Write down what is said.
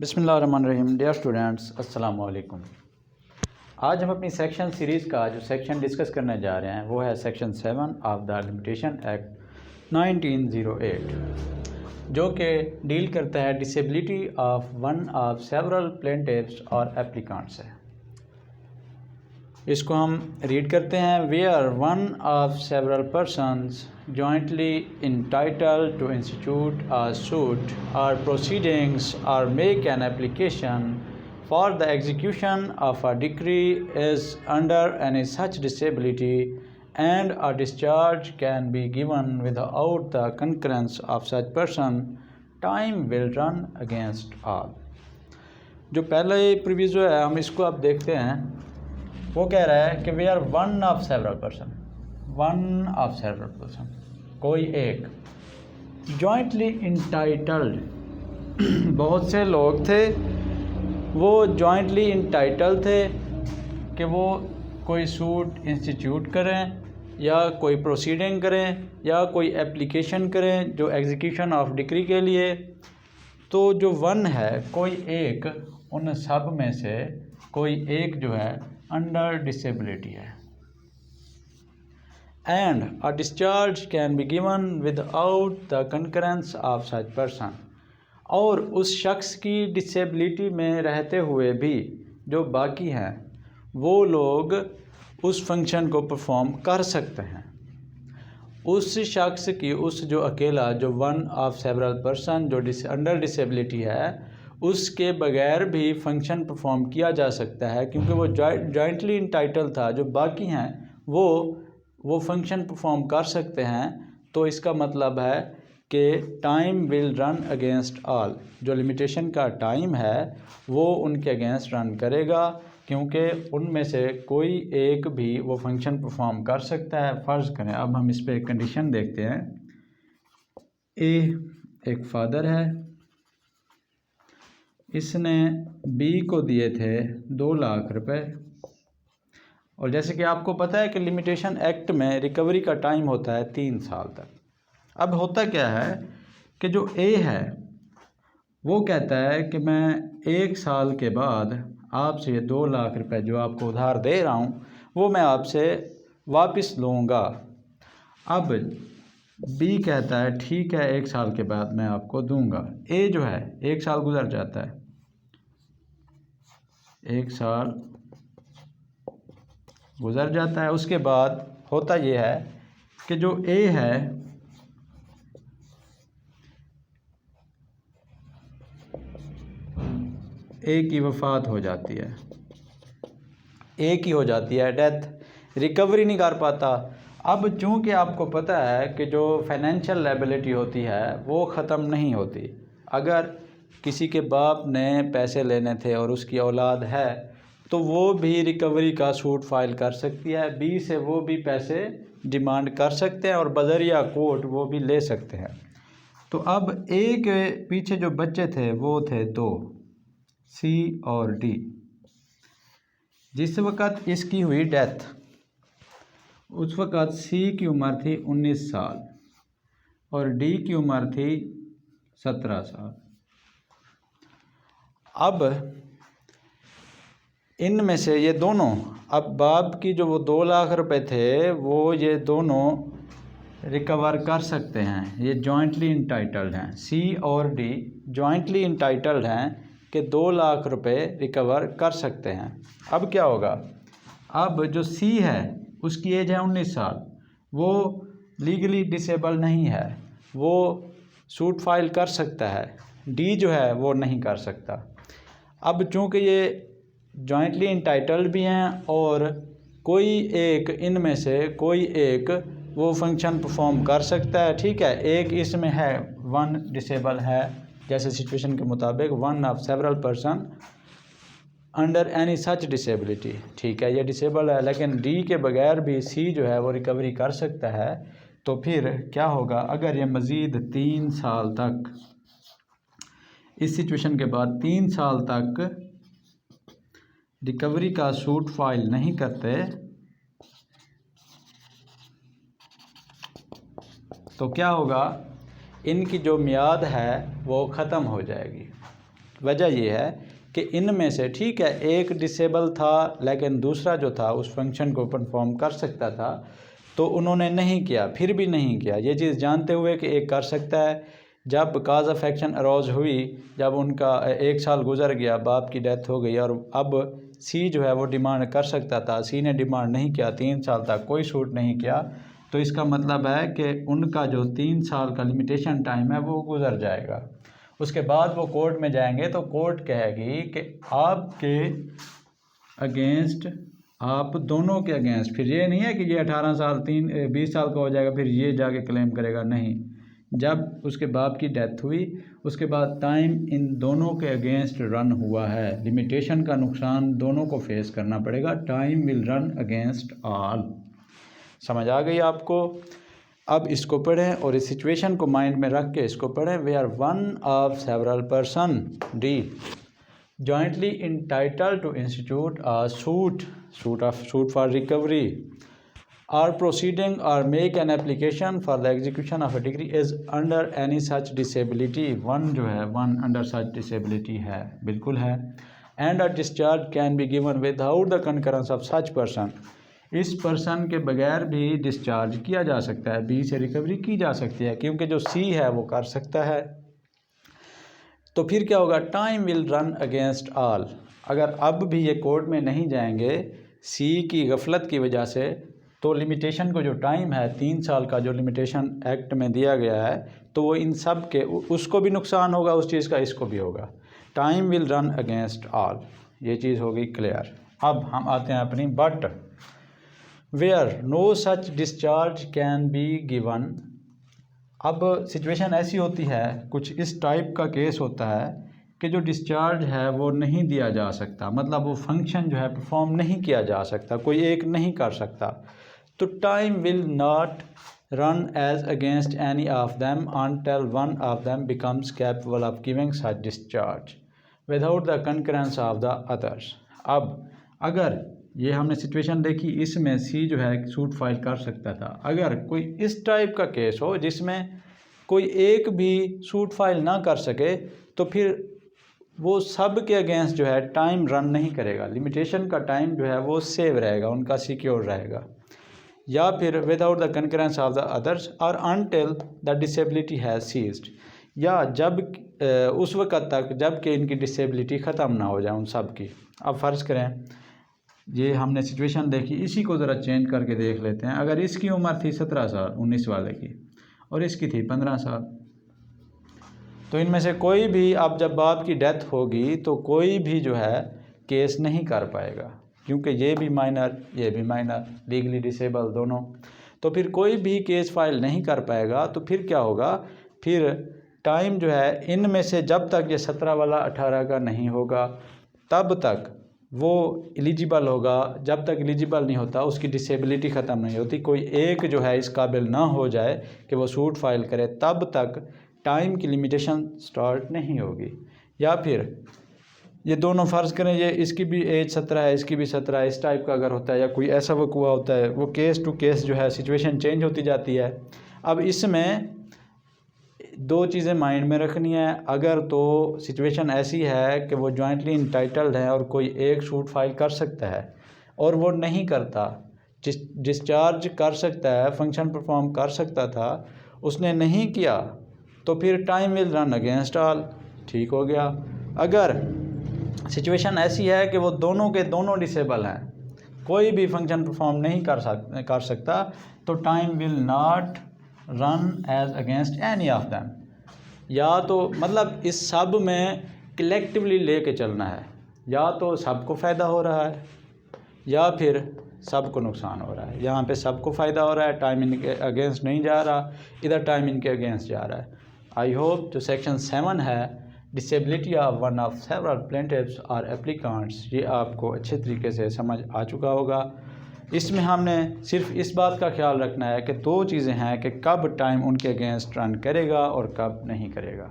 बिस्मिल्लाहिर्रहमानिर्रहीम। Dear students, अस्सलाम वालेकुम। आज हम अपनी सेक्शन सीरीज़ का जो सेक्शन डिस्कस करने जा रहे हैं वो है section 7 of the limitation act 1908, जो कि डील करता है disability of one of several plaintiffs और एप्लीकेंट्स है। इसको हम रीड करते हैं। Where one of several persons jointly entitled to institute a suit or proceedings or make an application for the execution of a decree is under any such disability, and a discharge can be given without the concurrence of such person, time will run against all। जो पहला ये प्रीविज़ है हम इसको अब देखते हैं। वो कह रहा है कि we are one of several person, कोई एक, जॉइंटली इंटाइटल्ड, बहुत से लोग थे वो जॉइंटली इंटाइटल थे कि वो कोई सूट इंस्टीट्यूट करें या कोई प्रोसीडिंग करें या कोई एप्लीकेशन करें जो एग्जीक्यूशन ऑफ डिक्री के लिए। तो जो वन है, कोई एक, उन सब में से कोई एक जो है अंडर डिसेबिलिटी है। And a discharge can be given without the concurrence of such person, और उस शख्स की डिसेबिलिटी में रहते हुए भी जो बाकी हैं वो लोग उस फंक्शन को परफॉर्म कर सकते हैं। उस शख्स की, उस जो अकेला, जो वन ऑफ सेवरल पर्सन जो अंडर डिसेबिलिटी है, उसके बगैर भी फंक्शन परफॉर्म किया जा सकता है, क्योंकि वो जॉइंटली इंटाइटल था। जो बाकी हैं वो फंक्शन परफॉर्म कर सकते हैं। तो इसका मतलब है कि time will run against all, जो लिमिटेशन का टाइम है वो उनके अगेंस्ट रन करेगा, क्योंकि उनमें से कोई एक भी वो फंक्शन परफॉर्म कर सकता है। फ़र्ज़ करें, अब हम इस पर एक कंडीशन देखते हैं। ए एक फादर है, इसने बी को दिए थे 2 लाख रुपए, और जैसे कि आपको पता है कि लिमिटेशन एक्ट में रिकवरी का टाइम होता है 3 साल तक। अब होता क्या है कि जो ए है वो कहता है कि मैं 1 साल के बाद आपसे ये 2 लाख रुपए जो आपको उधार दे रहा हूँ वो मैं आपसे वापस लूँगा। अब बी कहता है ठीक है, 1 साल के बाद मैं आपको दूँगा। ए जो है 1 साल गुजर जाता है, 1 साल गुजर जाता है। उसके बाद होता ये है कि जो ए है ए की वफ़ात हो जाती है, ए की हो जाती है डेथ, रिकवरी नहीं कर पाता। अब चूँकि आपको पता है कि जो फाइनेंशियल लायबिलिटी होती है वो ख़त्म नहीं होती। अगर किसी के बाप ने पैसे लेने थे और उसकी औलाद है तो वो भी रिकवरी का सूट फाइल कर सकती है, बी से वो भी पैसे डिमांड कर सकते हैं और बजरिया कोर्ट वो भी ले सकते हैं। तो अब ए के पीछे जो बच्चे थे वो थे 2, सी और डी। जिस वक़्त इसकी हुई डेथ उस वक़्त सी की उम्र थी 19 साल और डी की उम्र थी 17 साल। अब इनमें से ये दोनों, अब बाप की जो वो 2 लाख रुपए थे वो ये दोनों रिकवर कर सकते हैं। ये जॉइंटली इंटाइटल्ड हैं, सी और डी जॉइंटली इंटाइटल्ड हैं कि 2 लाख रुपए रिकवर कर सकते हैं। अब क्या होगा, अब जो सी है उसकी एज है 19 साल, वो लीगली डिसेबल नहीं है, वो सूट फाइल कर सकता है। डी जो है वो नहीं कर सकता। अब चूँकि ये जॉइंटली इंटाइटल्ड भी हैं और कोई एक इनमें से कोई एक वो फंक्शन परफॉर्म कर सकता है, ठीक है। एक इसमें है वन डिसेबल है, जैसे सिचुएशन के मुताबिक one of several person under any such disability, ठीक है, ये डिसेबल है। लेकिन डी के बगैर भी सी जो है वो रिकवरी कर सकता है। तो फिर क्या होगा, अगर ये मज़ीद 3 साल तक, इस सिचुएशन के बाद 3 साल तक रिकवरी का सूट फाइल नहीं करते तो क्या होगा, इनकी जो मियाद है वो ख़त्म हो जाएगी। वजह ये है कि इनमें से ठीक है एक डिसेबल था लेकिन दूसरा जो था उस फंक्शन को परफॉर्म कर सकता था, तो उन्होंने नहीं किया, फिर भी नहीं किया, ये चीज़ जानते हुए कि एक कर सकता है। जब काज ऑफ एक्शन अरोज हुई, जब उनका 1 साल गुजर गया, बाप की डेथ हो गई और अब सी जो है वो डिमांड कर सकता था, सी ने डिमांड नहीं किया, 3 साल तक कोई शूट नहीं किया, तो इसका मतलब है कि उनका जो 3 साल का लिमिटेशन टाइम है वो गुजर जाएगा। उसके बाद वो कोर्ट में जाएंगे तो कोर्ट कहेगी कि आपके अगेंस्ट, आप दोनों के अगेंस्ट, फिर ये नहीं है कि ये 18 साल 20 साल का हो जाएगा फिर ये जाके क्लेम करेगा, नहीं। जब उसके बाप की डेथ हुई उसके बाद टाइम इन दोनों के अगेंस्ट रन हुआ है, लिमिटेशन का नुकसान दोनों को फेस करना पड़ेगा, time will run against all. समझ आ गई आपको? अब इसको पढ़ें और इस सिचुएशन को माइंड में रख के इसको पढ़ें। Where are one of several person the jointly entitled to institute a suit for recovery or proceeding or make an application for the execution of a decree is under any such disability। One जो है one under such disability है, बिल्कुल है। and a discharge can be given without the concurrence of such person। इस person के बगैर भी discharge किया जा सकता है, बी से रिकवरी की जा सकती है, क्योंकि जो सी है वो कर सकता है। तो फिर क्या होगा? Time will run against all. अगर अब भी ये कोर्ट में नहीं जाएंगे सी की गफलत की वजह से, तो लिमिटेशन को जो टाइम है 3 साल का जो लिमिटेशन एक्ट में दिया गया है, तो वो इन सब के उसको भी नुकसान होगा उस चीज़ का, इसको भी होगा। Time will run against all, ये चीज़ होगी क्लियर। अब हम आते हैं अपनी but where no such discharge can be given. अब सिचुएशन ऐसी होती है, कुछ इस टाइप का केस होता है कि जो डिस्चार्ज है वो नहीं दिया जा सकता, मतलब वो फंक्शन जो है परफॉर्म नहीं किया जा सकता, कोई एक नहीं कर सकता, तो time will not run as against any of them until one of them becomes capable of giving such discharge without the concurrence of the others. अब अगर ये हमने सिचुएशन देखी, इसमें सी जो है सूट फाइल कर सकता था। अगर कोई इस टाइप का केस हो जिसमें कोई एक भी सूट फाइल ना कर सके, तो फिर वो सब के अगेंस्ट जो है टाइम रन नहीं करेगा, लिमिटेशन का टाइम जो है वो सेव रहेगा, उनका सिक्योर रहेगा। या फिर without the concurrence of the others और until the disability has ceased, या जब उस वक़्त तक जब कि इनकी डिसेबिलिटी ख़त्म ना हो जाए उन सब की। अब फ़र्ज़ करें ये हमने सिचुएशन देखी, इसी को ज़रा चेंज करके देख लेते हैं। अगर इसकी उम्र थी 17 साल 19 वाले की और इसकी थी 15 साल, तो इनमें से कोई भी, अब जब बाप की डेथ होगी तो कोई भी जो है केस नहीं कर पाएगा, क्योंकि ये भी माइनर ये भी माइनर, लीगली डिसेबल दोनों, तो फिर कोई भी केस फाइल नहीं कर पाएगा। तो फिर क्या होगा? फिर टाइम जो है इनमें से जब तक ये 17 वाला 18 का नहीं होगा तब तक वो एलिजिबल होगा, जब तक एलिजिबल नहीं होता उसकी डिसेबिलिटी ख़त्म नहीं होती, कोई एक जो है इस काबिल ना हो जाए कि वो सूट फाइल करे, तब तक टाइम की लिमिटेशन स्टार्ट नहीं होगी। या फिर ये दोनों फ़र्ज़ करें ये इसकी भी एज 17 है इसकी भी 17 है, इस टाइप का अगर होता है या कोई ऐसा वक़्वा होता है, वो केस टू केस जो है सिचुएशन चेंज होती जाती है। अब इसमें 2 चीज़ें माइंड में रखनी है। अगर तो सिचुएशन ऐसी है कि वो जॉइंटली इंटाइटल्ड है और कोई एक सूट फाइल कर सकता है और वो नहीं करता, डिस्चार्ज कर सकता है, फंक्शन परफॉर्म कर सकता था, उसने नहीं किया, तो फिर time will run against all, ठीक हो गया। अगर सिचुएशन ऐसी है कि वो दोनों के दोनों डिसेबल हैं, कोई भी फंक्शन परफॉर्म नहीं कर सकता, तो time will not run as against any of them. या तो मतलब इस सब में कलेक्टिवली लेके चलना है, या तो सबको फ़ायदा हो रहा है या फिर सबको नुकसान हो रहा है। यहाँ पे सबको फ़ायदा हो रहा है, टाइम इनके अगेंस्ट नहीं जा रहा, इधर टाइम इनके अगेंस्ट जा रहा है। आई होप जो सेक्शन 7 है disability of one of several plaintiffs और एप्लीकांट्स, ये आपको अच्छे तरीके से समझ आ चुका होगा। इसमें हमने सिर्फ इस बात का ख्याल रखना है कि 2 चीज़ें हैं कि कब टाइम उनके अगेंस्ट रन करेगा और कब नहीं करेगा।